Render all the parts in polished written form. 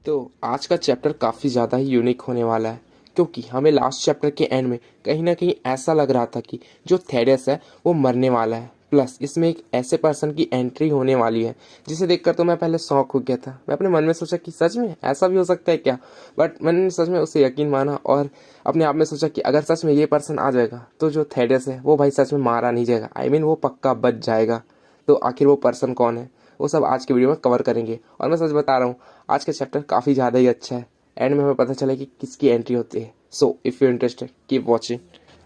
तो आज का चैप्टर काफ़ी ज़्यादा ही यूनिक होने वाला है, क्योंकि हमें लास्ट चैप्टर के एंड में कहीं ना कहीं ऐसा लग रहा था कि जो थेडियस है वो मरने वाला है। प्लस इसमें एक ऐसे पर्सन की एंट्री होने वाली है जिसे देखकर तो मैं पहले शॉक हो गया था। मैं अपने मन में सोचा कि सच में ऐसा भी हो सकता है क्या, बट मैंने सच में उसे यकीन माना और अपने आप में सोचा कि अगर सच में ये पर्सन आ जाएगा तो जो थेडियस है वो भाई सच में मारा नहीं जाएगा, वो पक्का बच जाएगा। तो आखिर वो पर्सन कौन है, वो सब आज के वीडियो में कवर करेंगे। और मैं सच बता रहा हूँ, आज का चैप्टर काफ़ी ज़्यादा ही अच्छा है। एंड में हमें पता चला कि किसकी एंट्री होती है। So if you interested keep watching.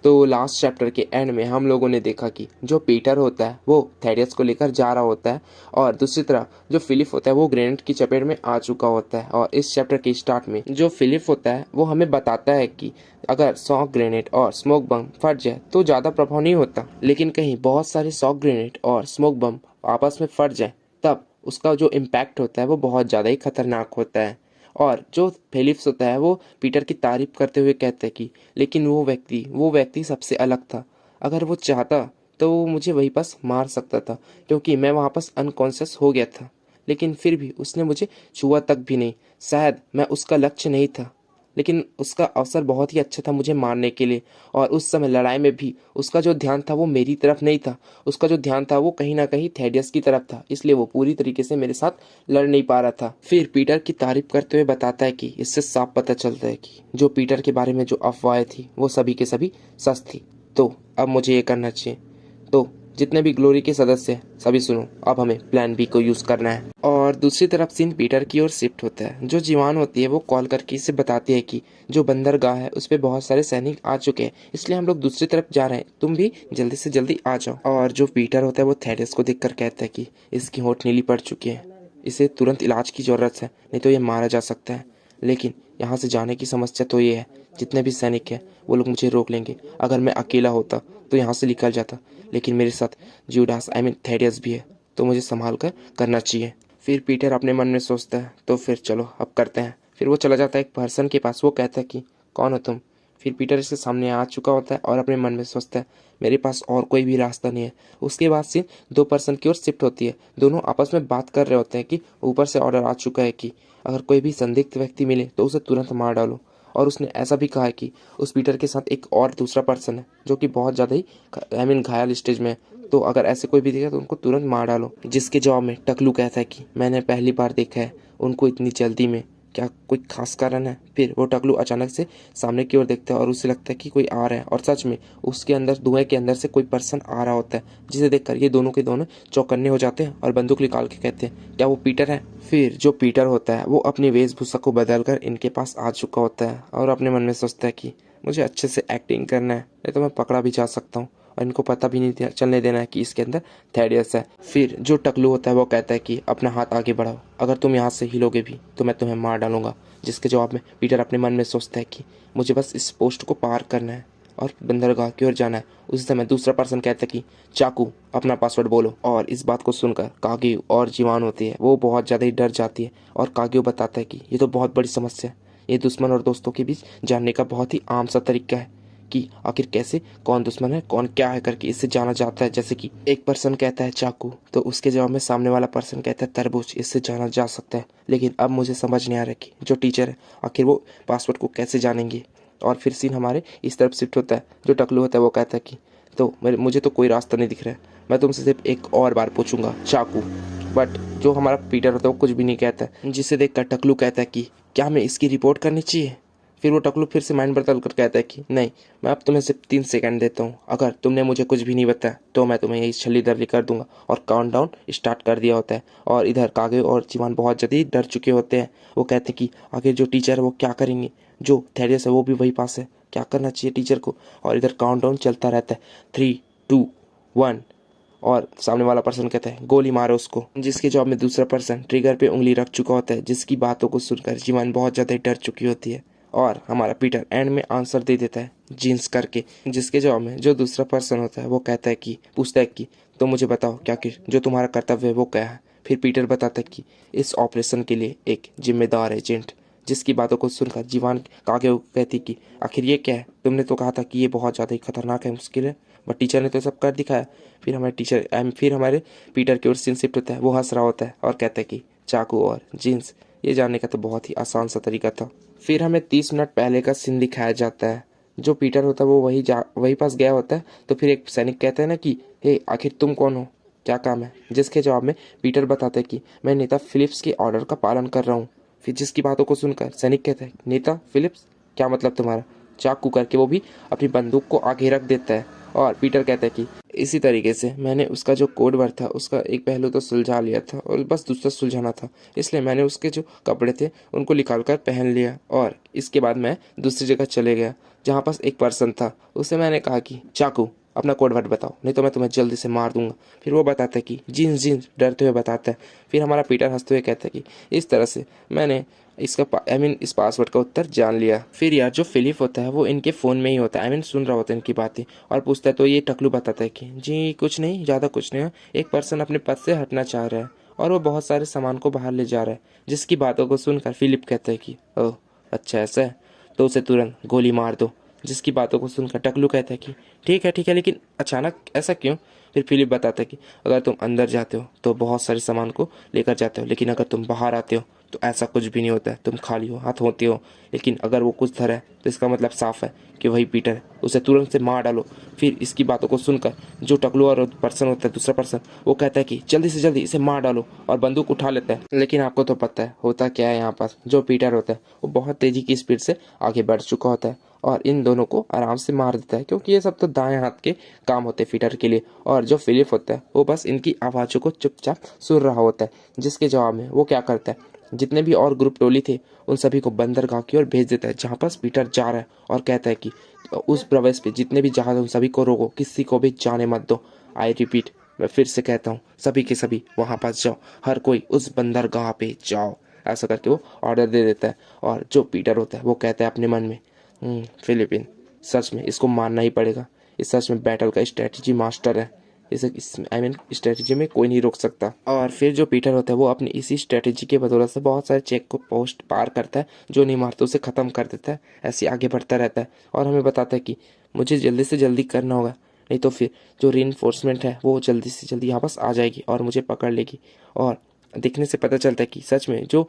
तो लास्ट चैप्टर के एंड में हम लोगों ने देखा कि जो पीटर होता है वो थेडियस को लेकर जा रहा होता है, और दूसरी तरफ जो फिलिप होता है वो ग्रेनेड की चपेट में आ चुका होता है। और इस चैप्टर के स्टार्ट में जो फिलिप होता है वो हमें बताता है कि अगर 100 ग्रेनेड और स्मोक बम फट जाए तो ज़्यादा प्रभाव नहीं होता, लेकिन कहीं बहुत सारे 100 ग्रेनेड और स्मोक बम आपस में फट जाए तब उसका जो इम्पैक्ट होता है वो बहुत ज़्यादा ही खतरनाक होता है। और जो फेलिप्स होता है वो पीटर की तारीफ करते हुए कहते हैं कि लेकिन वो व्यक्ति सबसे अलग था। अगर वो चाहता तो वो मुझे वहीं पास मार सकता था, क्योंकि मैं वहाँ पास अनकॉन्शियस हो गया था, लेकिन फिर भी उसने मुझे छुआ तक भी नहीं। शायद मैं उसका लक्ष्य नहीं था, लेकिन उसका अवसर बहुत ही अच्छा था मुझे मारने के लिए। और उस समय लड़ाई में भी उसका जो ध्यान था वो मेरी तरफ नहीं था, उसका जो ध्यान था वो कहीं ना कहीं थेडियस की तरफ था, इसलिए वो पूरी तरीके से मेरे साथ लड़ नहीं पा रहा था। फिर पीटर की तारीफ करते हुए बताता है कि इससे साफ पता चलता है कि जो पीटर के बारे में जो अफवाहें थी वो सभी के सभी सच थी। तो अब मुझे ये करना चाहिए। तो जितने भी ग्लोरी के सदस्य हैं सभी सुनो, अब हमें प्लान बी को यूज करना है। और दूसरी तरफ सीन पीटर की ओर शिफ्ट होता है। जो जीवान होती है वो कॉल करके इसे बताती है कि जो बंदरगाह है उस पे बहुत सारे सैनिक आ चुके हैं, इसलिए हम लोग दूसरी तरफ जा रहे हैं, तुम भी जल्दी से जल्दी आ जाओ। और जो पीटर होता है वो थेडियस को देखकर कहता है कि इसकी होंठ नीली पड़ चुकी है, इसे तुरंत इलाज की जरूरत है, नहीं तो ये मारा जा सकता है। लेकिन यहाँ से जाने की समस्या तो ये है, जितने भी सैनिक हैं वो लोग मुझे रोक लेंगे। अगर मैं अकेला होता तो यहाँ से निकल जाता, लेकिन मेरे साथ जूडास थेडियस भी है, तो मुझे संभाल कर करना चाहिए। फिर पीटर अपने मन में सोचता है तो फिर चलो अब करते हैं। फिर वो चला जाता है एक पर्सन के पास, वो कहता है कि कौन हो तुम। फिर पीटर इसके सामने आ चुका होता है और अपने मन में सोचता है मेरे पास और कोई भी रास्ता नहीं है। उसके बाद सीन दो पर्सन की ओर शिफ्ट होती है। दोनों आपस में बात कर रहे होते हैं कि ऊपर से ऑर्डर आ चुका है कि अगर कोई भी संदिग्ध व्यक्ति मिले तो उसे तुरंत मार डालो। और उसने ऐसा भी कहा है कि उस पीटर के साथ एक और दूसरा पर्सन है जो कि बहुत ज़्यादा ही घायल स्टेज में है, तो अगर ऐसे कोई भी दिखे तो उनको तुरंत मार डालो। जिसके जवाब में टकलू कहता है कि मैंने पहली बार देखा है उनको इतनी जल्दी में, क्या कोई खास कारण है। फिर वो टकलू अचानक से सामने की ओर देखता है और उसे लगता है कि कोई आ रहा है, और सच में उसके अंदर धुएं के अंदर से कोई पर्सन आ रहा होता है, जिसे देखकर ये दोनों के दोनों चौकन्ने हो जाते हैं और बंदूक निकाल के कहते हैं क्या वो पीटर है। फिर जो पीटर होता है वो अपनी वेशभूषा को बदलकर इनके पास आ चुका होता है और अपने मन में सोचता है कि मुझे अच्छे से एक्टिंग करना है, नहीं तो मैं पकड़ा भी जा सकता हूँ और इनको पता भी नहीं चलने देना है कि इसके अंदर थेडियस है। फिर जो टकलू होता है वो कहता है कि अपना हाथ आगे बढ़ाओ, अगर तुम यहाँ से हिलोगे भी तो मैं तुम्हें मार डालूंगा। जिसके जवाब में पीटर अपने मन में सोचता है कि मुझे बस इस पोस्ट को पार करना है और बंदरगाह की ओर जाना है। उसी समय दूसरा पर्सन कहता है कि चाकू अपना पासवर्ड बोलो। और इस बात को सुनकर काग्यू और जीवान होती है वो बहुत ज़्यादा ही डर जाती है, और काग्यू बताता है कि ये तो बहुत बड़ी समस्या है, ये दुश्मन और दोस्तों के बीच जानने का बहुत ही आम सा तरीका है कि आखिर कैसे कौन दुश्मन है कौन क्या है करके इससे जाना जाता है। जैसे कि एक पर्सन कहता है चाकू, तो उसके जवाब में सामने वाला पर्सन कहता है तरबूज, इससे जाना जा सकता है। लेकिन अब मुझे समझ नहीं आ रहा कि जो टीचर है आखिर वो पासवर्ड को कैसे जानेंगे। और फिर सीन हमारे इस तरफ शिफ्ट होता है। जो टकलू होता है वो कहता है कि तो मुझे तो कोई रास्ता नहीं दिख रहा है, मैं तुमसे सिर्फ एक और बार पूछूंगा चाकू। बट जो हमारा पीटर होता है वो कुछ भी नहीं कहता है, जिसे देखकर टकलू कहता है कि क्या हमें इसकी रिपोर्ट करनी चाहिए। फिर वो टकलू फिर से माइंड बदल कर कहता है कि नहीं, मैं अब तुम्हें सिर्फ 3 सेकंड देता हूँ, अगर तुमने मुझे कुछ भी नहीं बताया तो मैं तुम्हें यही छल्लीदर्री कर दूंगा। और काउंटडाउन स्टार्ट कर दिया होता है। और इधर कागे और जीवान बहुत जल्दी डर चुके होते हैं। वो कहते हैं कि आगे जो टीचर है वो क्या करेंगे, जो थेडियस है वो भी वही पास है, क्या करना चाहिए टीचर को। और इधर काउंटडाउन चलता रहता है 3, 2, 1। और सामने वाला पर्सन कहता है गोली मारो उसको। जिसके जवाब में दूसरा पर्सन ट्रिगर पे उंगली रख चुका होता है, जिसकी बातों को सुनकर जीवान बहुत ज़्यादा डर चुकी होती है। और हमारा पीटर एंड में आंसर दे देता है जीन्स करके। जिसके जवाब में जो दूसरा पर्सन होता है वो कहता है कि पूछता है कि तो मुझे बताओ क्या कि जो तुम्हारा कर्तव्य है वो क्या है। फिर पीटर बताता है कि इस ऑपरेशन के लिए एक जिम्मेदार एजेंट। जिसकी बातों को सुनकर जीवान आगे कहती कि आखिर ये क्या है, तुमने तो कहा था कि ये बहुत ज़्यादा ही खतरनाक है, मुश्किल है, बट टीचर ने तो सब कर दिखाया। फिर हमारे पीटर की ओर सीन शिफ्ट होता है। वो हंस रहा होता है और कहता है कि चाकू और जीन्स ये जानने का तो बहुत ही आसान सा तरीका था। फिर हमें 30 मिनट पहले का सीन दिखाया जाता है। जो पीटर होता है वो वही पास गया होता है। तो फिर एक सैनिक कहता है ना कि हे आखिर तुम कौन हो, क्या काम है, जिसके जवाब में पीटर बताता है कि मैं नेता फिलिप्स के ऑर्डर का पालन कर रहा हूँ। फिर जिसकी बातों को सुनकर सैनिक कहता है नेता फिलिप्स, क्या मतलब तुम्हारा। चाकू करके वो भी अपनी बंदूक को आगे रख देता है और पीटर कहता है कि इसी तरीके से मैंने उसका जो कोड वर्ड था उसका एक पहलू तो सुलझा लिया था और बस दूसरा सुलझाना था, इसलिए मैंने उसके जो कपड़े थे उनको निकाल कर पहन लिया और इसके बाद मैं दूसरी जगह चले गया जहाँ पास एक पर्सन था। उससे मैंने कहा कि चाकू अपना कोड वर्ड बताओ नहीं तो मैं तुम्हें जल्दी से मार दूंगा। फिर वो बताता है कि जीन्स जीन्स डरते हुए बताता है। फिर हमारा पीटर हंसते हुए कहता है कि इस तरह से मैंने इसका इस पासवर्ड का उत्तर जान लिया। फिर यार जो फिलिप होता है वो इनके फ़ोन में ही होता है, सुन रहा होता है इनकी बातें और पूछता है। तो ये टकलू बताता है कि जी कुछ नहीं, ज़्यादा कुछ नहीं, एक पर्सन अपने पद से हटना चाह रहा है और वो बहुत सारे सामान को बाहर ले जा रहा है। जिसकी बातों को सुनकर फिलिप कहता है कि ओह अच्छा ऐसा है, तो उसे तुरंत गोली मार दो। जिसकी बातों को सुनकर टकलू कहता है कि ठीक है लेकिन अचानक ऐसा क्यों। फिर फिलिप बताता है कि अगर तुम अंदर जाते हो तो बहुत सारे सामान को लेकर जाते हो, लेकिन अगर तुम बाहर आते हो तो ऐसा कुछ भी नहीं होता है, तुम खाली हो हाथ होते हो। लेकिन अगर वो कुछ धरा है तो इसका मतलब साफ है कि वही पीटर है, उसे तुरंत से मार डालो। फिर इसकी बातों को सुनकर जो टकलू और पर्सन होता है दूसरा पर्सन, वो कहता है कि जल्दी से जल्दी इसे मार डालो और बंदूक उठा लेता है। लेकिन आपको तो पता है होता क्या है, यहाँ पास जो पीटर होता है वो बहुत तेजी की स्पीड से आगे बढ़ चुका होता है और इन दोनों को आराम से मार देता है, क्योंकि ये सब तो दाएं हाथ के काम होते हैं पीटर के लिए। और जो फिलिप होता है वो बस इनकी आवाज़ों को चुपचाप सुन रहा होता है। जिसके जवाब में वो क्या करता है, जितने भी और ग्रुप टोली थे उन सभी को बंदरगाह की ओर भेज देता है जहाँ पास पीटर जा रहा है और कहता है कि उस प्रवेश पे जितने भी जहाज उन सभी को रोको, किसी को भी जाने मत दो। आई रिपीट, मैं फिर से कहता हूँ, सभी के सभी वहाँ पास जाओ, हर कोई उस बंदरगाह पे जाओ। ऐसा करके वो ऑर्डर दे देता है और जो पीटर होता है वो कहता है अपने मन में फिलिपिन सच में इसको मारना ही पड़ेगा, इस सच में बैटल का स्ट्रेटजी मास्टर है, इसे स्ट्रेटजी में कोई नहीं रोक सकता। और फिर जो पीटर होता है वो अपनी इसी स्ट्रेटजी के बदौलत से बहुत सारे चेक को पोस्ट पार करता है, जो नहीं मारते उसे ख़त्म कर देता है, ऐसे आगे बढ़ता रहता है और हमें बताता है कि मुझे जल्दी से जल्दी करना होगा, नहीं तो फिर जो रीइंफोर्समेंट है वो जल्दी से जल्दी यहाँ पास आ जाएगी और मुझे पकड़ लेगी। और देखने से पता चलता है कि सच में जो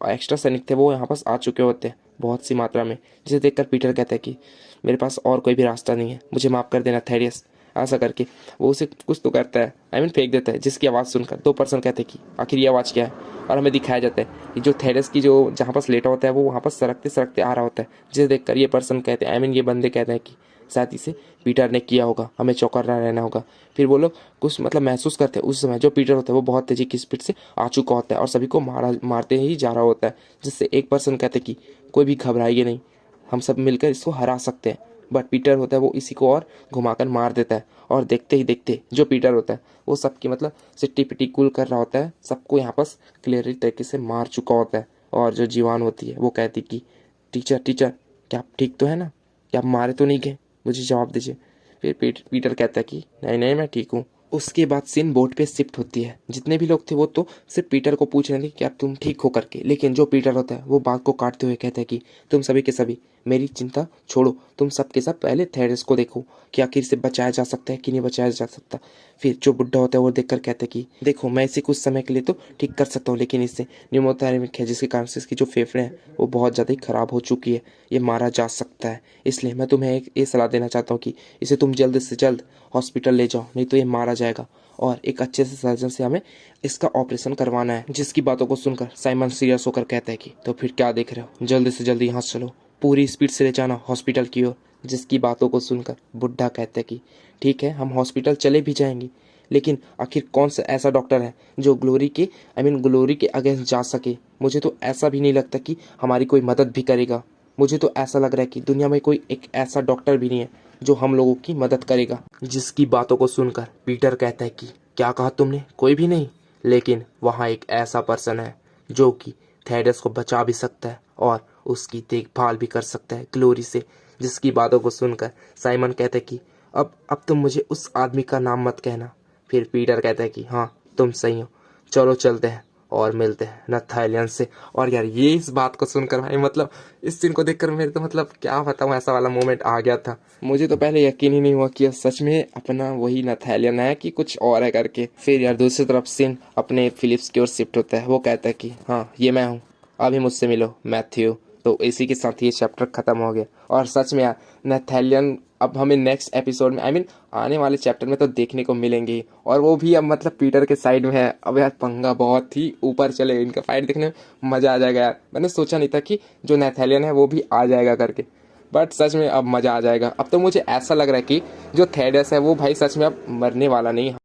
एक्स्ट्रा सैनिक थे वो यहाँ पास आ चुके होते हैं बहुत सी मात्रा में। जिसे देखकर पीटर कहता है कि मेरे पास और कोई भी रास्ता नहीं है, मुझे माफ़ कर देना थेडियस। ऐसा करके वो उसे कुछ तो करता है, फेंक देता है। जिसकी आवाज़ सुनकर दो पर्सन कहते हैं कि आखिर ये आवाज़ क्या है। और हमें दिखाया जाता है कि जो थेडियस की जो जहाँ पास लेटा होता है वो वहाँ पास सरकते सरकते आ रहा होता है। जिसे देखकर ये पर्सन कहते हैं, ये बंदे कहते हैं कि शायद इसे पीटर ने किया होगा, हमें चौकन्ना रहना होगा। फिर वो लोग कुछ महसूस करते हैं उस समय जो पीटर होता है वो बहुत तेजी की स्पीड से आ चुका होता है और सभी को मारते ही जा रहा होता है। जिससे एक पर्सन कहते हैं कि कोई भी घबराइए नहीं, हम सब मिलकर इसको हरा सकते हैं। बट पीटर होता है वो इसी को और घुमाकर मार देता है और देखते ही देखते जो पीटर होता है वो सबकी सिट्टी पिट्टी कूल कर रहा होता है, सबको यहाँ पास क्लियर तरीके से मार चुका होता है। और जो जीवान होती है वो कहती कि टीचर क्या आप ठीक तो है ना, क्या आप मारे तो नहीं गए, मुझे जवाब दीजिए। फिर पीटर कहता है कि नहीं मैं ठीक हूँ। उसके बाद सीन बोट पे शिफ्ट होती है। जितने भी लोग थे वो तो सिर्फ पीटर को पूछ रहे थे कि अब तुम ठीक हो करके, लेकिन जो पीटर होता है वो बात को काटते हुए कहता है कि तुम सभी के सभी मेरी चिंता छोड़ो, तुम सब के सब पहले थेडियस को देखो कि आखिर से बचाया जा सकता है कि नहीं बचाया जा सकता। फिर जो बुढ़ा होता है वो देखकर कहता है कि देखो मैं इसे कुछ समय के लिए तो ठीक कर सकता हूँ, लेकिन इससे न्यूमोथेरेमिक है जिसके कारण से इसकी जो फेफड़े हैं वो बहुत ज़्यादा ही खराब हो चुकी है, ये मारा जा सकता है। इसलिए मैं तुम्हें एक ये सलाह देना चाहता हूँ कि इसे तुम जल्द से जल्द हॉस्पिटल ले जाओ, नहीं तो ये मारा जाएगा और एक अच्छे से सर्जन से हमें इसका ऑपरेशन करवाना है। जिसकी बातों को सुनकर साइमन सीरियस होकर कहता है कि तो फिर क्या देख रहे हो, जल्दी से जल्दी यहाँ चलो, पूरी स्पीड से ले जाना हॉस्पिटल की ओर। जिसकी बातों को सुनकर बुढ़ा कहता है कि ठीक है हम हॉस्पिटल चले भी जाएंगे, लेकिन आखिर कौन सा ऐसा डॉक्टर है जो ग्लोरी के अगेंस्ट जा सके। मुझे तो ऐसा भी नहीं लगता कि हमारी कोई मदद भी करेगा। मुझे तो ऐसा लग रहा है कि दुनिया में कोई एक ऐसा डॉक्टर भी नहीं है जो हम लोगों की मदद करेगा। जिसकी बातों को सुनकर पीटर कहता है कि क्या कहा तुमने, कोई भी नहीं, लेकिन वहाँ एक ऐसा पर्सन है जो कि थेडियस को बचा भी सकता है और उसकी देखभाल भी कर सकता है ग्लोरी से। जिसकी बातों को सुनकर साइमन कहता है कि अब तुम मुझे उस आदमी का नाम मत कहना। फिर पीटर कहता है कि हाँ तुम सही हो, चलो चलते हैं और मिलते हैं नथालियन से। और यार ये इस बात को सुनकर भाई इस सीन को देखकर मेरे तो क्या बताऊँ, ऐसा वाला मोमेंट आ गया था। मुझे तो पहले यकीन ही नहीं हुआ कि सच में अपना वही नथालियन है कि कुछ और है करके। फिर यार दूसरी तरफ सीन अपने फिलिप्स की ओर शिफ्ट होता है। वो कहता है कि हाँ ये मैं हूँ, अभी मुझसे मिलो मैथ्यू। तो इसी के साथ ये चैप्टर खत्म हो गया। और सच में यार नेथेलियन अब हमें नेक्स्ट एपिसोड में आने वाले चैप्टर में तो देखने को मिलेंगे ही। और वो भी अब मतलब पीटर के साइड में है। अब यार पंगा बहुत ही ऊपर चले, इनका फाइट देखने में मजा आ जाएगा यार। मैंने सोचा नहीं था कि जो नेथेलियन है वो भी आ जाएगा करके, बट सच में अब मजा आ जाएगा। अब तो मुझे ऐसा लग रहा है कि जो थेडस है वो भाई सच में अब मरने वाला नहीं है।